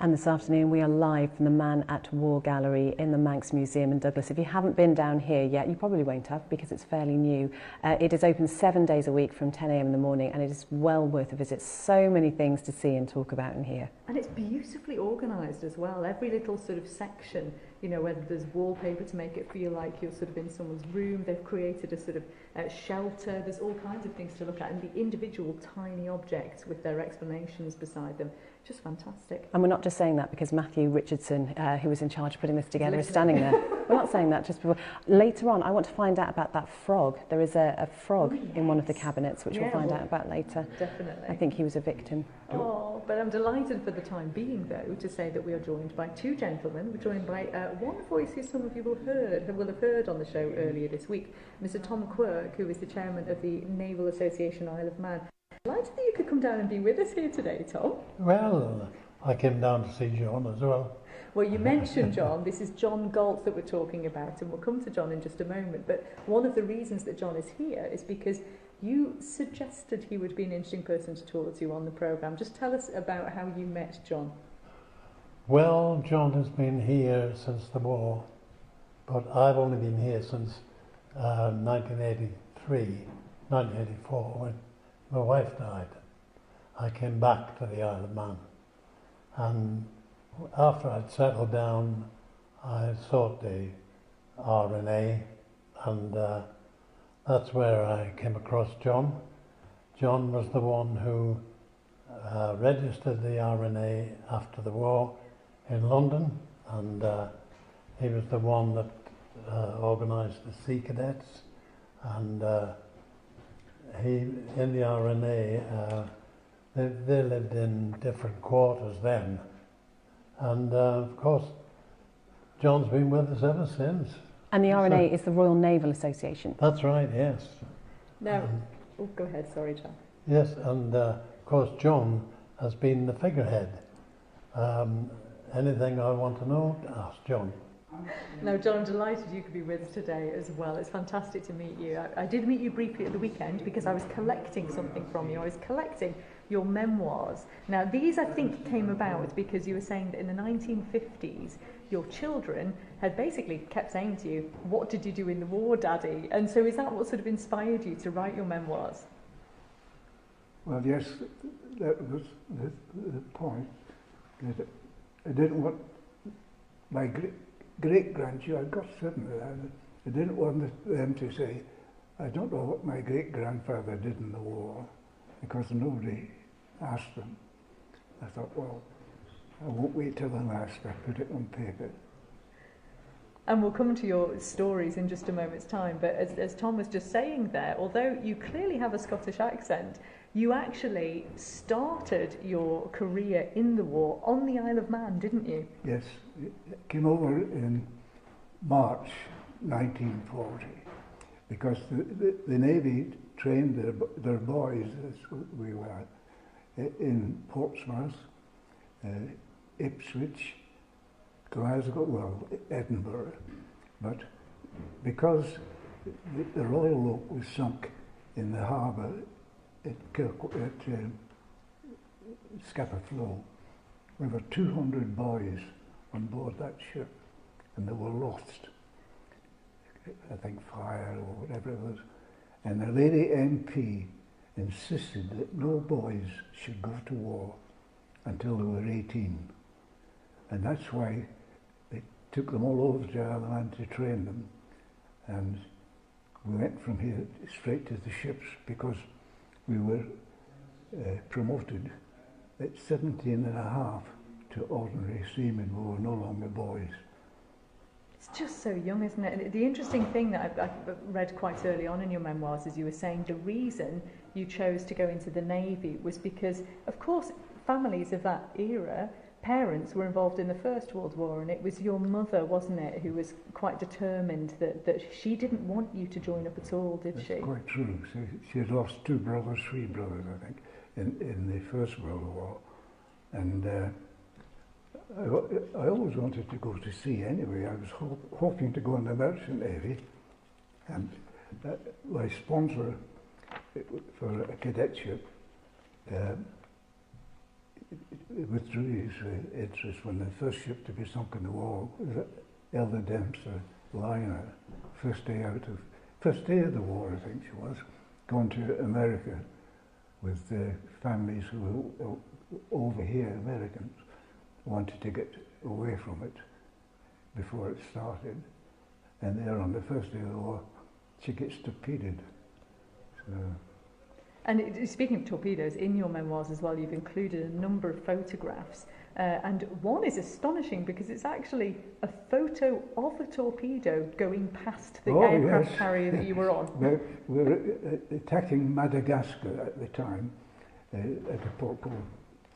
And this afternoon we are live from the Man at War Gallery in the Manx Museum in Douglas. If you haven't been down here yet, you probably won't have because it's fairly new. It is open 7 days a week from 10 a.m. in the morning, and it is well worth a visit. So many things to see and talk about in here. And it's beautifully organised as well. Every little sort of section, you know, whether there's wallpaper to make it feel like you're sort of in someone's room, they've created a sort of shelter, there's all kinds of things to look at, and the individual tiny objects with their explanations beside them, just fantastic. And we're not just saying that because Matthew Richardson, who was in charge of putting this together, is standing there. We're not saying that just before. Later on, I want to find out about that frog. There is a frog in one of the cabinets, which we'll find out about later. Definitely. I think he was a victim. Oh, but I'm delighted for the time being, though, to say that we are joined by two gentlemen. We're joined by one voice who some of you will have heard on the show earlier this week, Mr. Tom Quirk, who is the chairman of the Naval Association Isle of Man. Delighted that you could come down and be with us here today, Tom. Well, I came down to see John as well. Well, you mentioned John. This is John Galt that we're talking about, and we'll come to John in just a moment. But one of the reasons that John is here is because you suggested he would be an interesting person to talk to on the programme. Just tell us about how you met John. Well, John has been here since the war, but I've only been here since 1984, when my wife died. I came back to the Isle of Man, and after I'd settled down, I sought the RNA, and that's where I came across John. John was the one who registered the RNA after the war in London, and he was the one that organised the Sea Cadets, and he, in the RNA, they lived in different quarters then, and of course John's been with us ever since. And the RNA is the Royal Naval Association. That's right, yes. Now, go ahead, sorry, John. Yes, and of course John has been the figurehead. Anything I want to know, ask John. Now, John, I'm delighted you could be with us today as well. It's fantastic to meet you. I did meet you briefly at the weekend because I was collecting something from you. I was collecting your memoirs. Now, these, I think, came about because you were saying that in the 1950s, your children had basically kept saying to you, "What did you do in the war, Daddy?" And so is that what sort of inspired you to write your memoirs? Well, yes, that was the point. That I didn't want my great-grandchildren, I've got 7 of them, I didn't want them to say, "I don't know what my great-grandfather did in the war," because nobody asked them. I thought, well, I won't wait till I'm asked, I put it on paper. And we'll come to your stories in just a moment's time, but as Tom was just saying there, although you clearly have a Scottish accent, you actually started your career in the war on the Isle of Man, didn't you? Yes, I came over in March 1940 because the Navy trained their boys, as we were, in Portsmouth, Ipswich, Glasgow, well, Edinburgh, but because the Royal Oak was sunk in the harbour at Scapa Flow, there were 200 boys on board that ship, and they were lost. I think fire or whatever it was. And the Lady MP insisted that no boys should go to war until they were 18. And that's why they took them all over to Isle of Man to train them. And we went from here straight to the ships because we were promoted at 17 and a half to ordinary seamen. We were no longer boys. It's just so young, isn't it? And the interesting thing that I read quite early on in your memoirs, as you were saying, the reason you chose to go into the Navy was because, of course, families of that era, parents were involved in the First World War, and it was your mother, wasn't it, who was quite determined that she didn't want you to join up at all, did she? That's quite true. She had lost 3 brothers, I think, in the First World War. And I always wanted to go to sea anyway. I was hoping to go in the Merchant Navy, and my sponsor for a cadetship withdrew his interest when the first ship to be sunk in the war was Elder Dempster liner, first day of the war, I think she was, going to America with families who were over here, Americans, wanted to get away from it before it started. And there on the first day of the war, she gets torpedoed. So, and speaking of torpedoes, in your memoirs as well, you've included a number of photographs. And one is astonishing because it's actually a photo of a torpedo going past the aircraft carrier that you were on. We were attacking Madagascar at the time, at a port called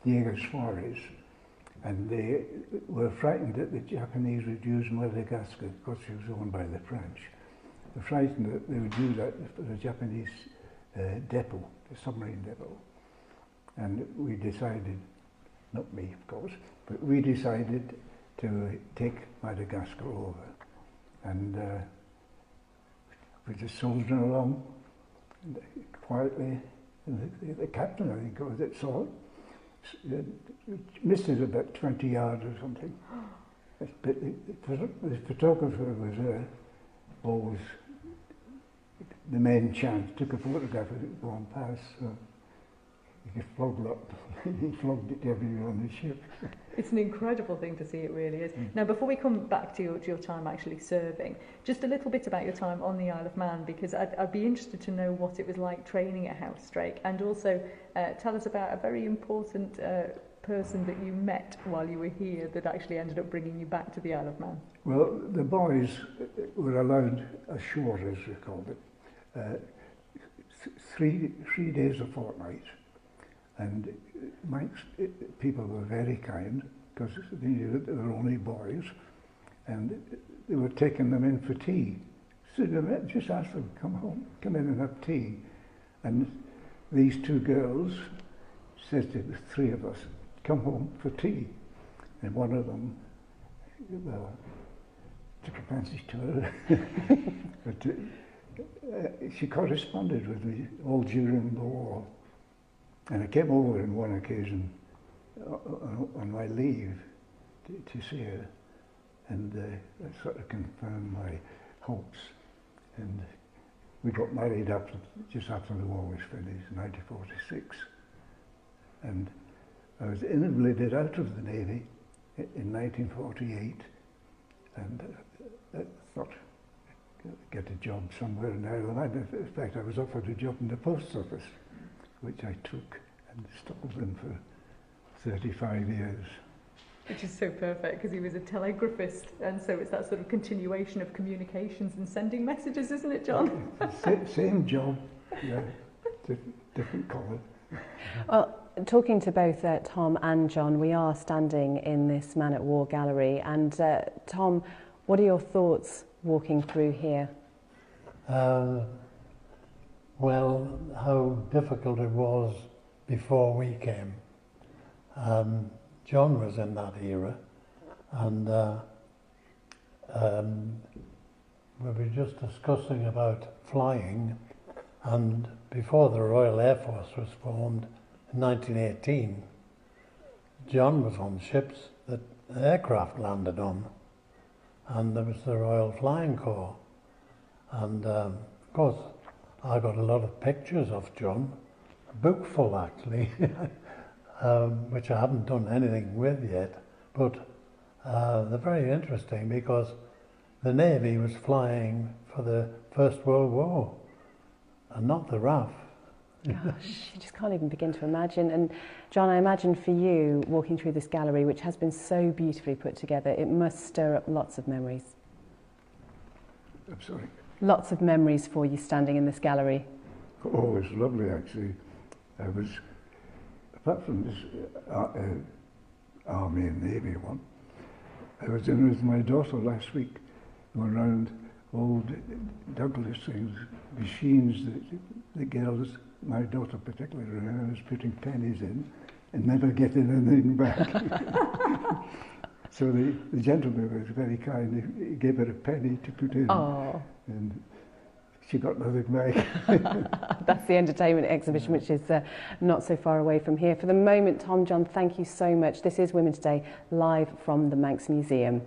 Diegas Suarez, and they were frightened that the Japanese would use Madagascar because she was owned by the French. They were frightened that they would use that for the Japanese depot, the submarine depot. And we decided, not me of course, but we decided to take Madagascar over. And we just soldiering along quietly. And the captain, I think, was it, saw it. Missed it about 20 yards or something. But the photographer was always the main chance, took a photograph of it going past, so he flogged up. He flogged it everywhere on the ship. It's an incredible thing to see, it really is. Now, before we come back to your time actually serving, just a little bit about your time on the Isle of Man, because I'd be interested to know what it was like training at House Drake, and also tell us about a very important person that you met while you were here that actually ended up bringing you back to the Isle of Man. Well, the boys were allowed ashore, as we called it, 3 days a fortnight. And Manx people were very kind because they knew that they were only boys, and they were taking them in for tea. So they just asked them, come home, come in and have tea. And these two girls said to the three of us, come home for tea. And one of them, well, took a fancy to her. But she corresponded with me all during the war. And I came over on one occasion on my leave to see her, and that sort of confirmed my hopes. And we got married just after the war was finished, in 1946. And I was invalided out of the Navy in 1948, and I thought I'd get a job somewhere in Ireland. In fact, I was offered a job in the post office, which I took and stuck with them for 35 years. Which is so perfect, because he was a telegraphist, and so it's that sort of continuation of communications and sending messages, isn't it, John? Same job, yeah, different colour. Well, talking to both Tom and John, we are standing in this Man at War gallery, and Tom, what are your thoughts walking through here? Well, how difficult it was before we came. John was in that era, and we were just discussing about flying, and before the Royal Air Force was formed in 1918, John was on ships that aircraft landed on, and there was the Royal Flying Corps, and of course I got a lot of pictures of John, a book full actually, which I haven't done anything with yet, but they're very interesting because the Navy was flying for the First World War and not the RAF. Gosh, you just can't even begin to imagine. And John, I imagine for you, walking through this gallery, which has been so beautifully put together, it must stir up lots of memories. I'm sorry? Lots of memories for you standing in this gallery. Oh, it's lovely actually. I was, apart from this Army and Navy one, I was in with my daughter last week, going around old Douglas things, machines that the girls, my daughter particularly, was putting pennies in and never getting anything back. So the gentleman was very kind. He gave her a penny to put in. Oh. And she got nothing to make. That's the entertainment exhibition, which is not so far away from here. For the moment, Tom, John, thank you so much. This is Women's Day, live from the Manx Museum.